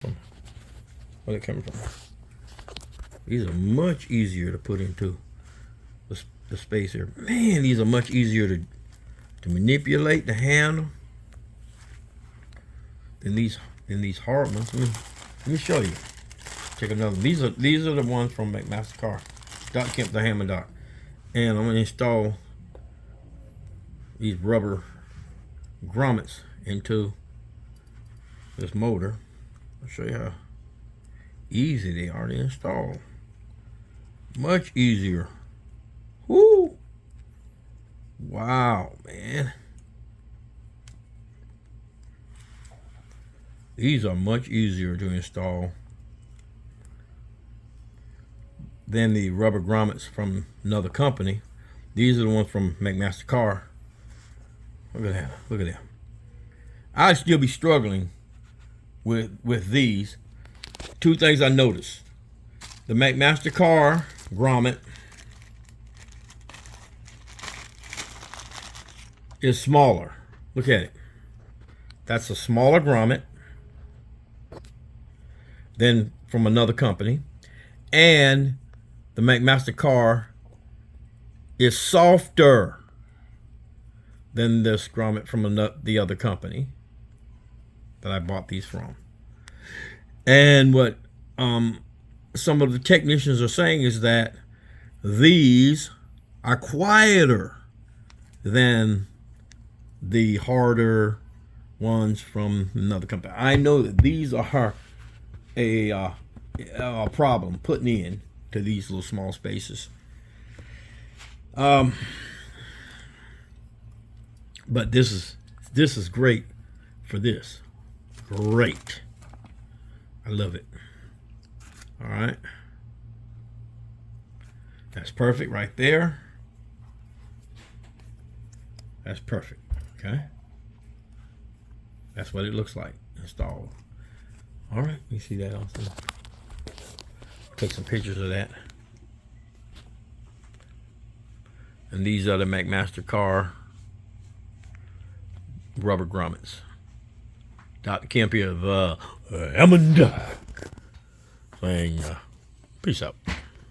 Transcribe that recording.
Where it coming from? These are much easier to put into the spacer. Man, these are much easier to manipulate, to handle than these hard ones. Let me show you. Take another. These are the ones from McMaster Car. Doc Kemp, the hammer doc. And I'm gonna install these rubber grommets into this motor. I'll show you how easy they are to install. Much easier. Woo! Wow, man. These are much easier to install than the rubber grommets from another company. These are the ones from McMaster Car. Look at that. Look at that. I'd still be struggling with these. Two things I noticed. The McMaster Car grommet is smaller. Look at it. That's a smaller grommet than from another company. And the McMaster Car is softer than this grommet from the other company that I bought these from. And what some of the technicians are saying is that these are quieter than the harder ones from another company. I know that these are a problem putting in to these little small spaces. But this is great for this. Great. I love it. All right. That's perfect right there. That's perfect. Okay. That's what it looks like installed. All right. You see that also? Take some pictures of that. And these are the McMaster Car rubber grommets. Dr. Kemp here of Hammond saying peace out.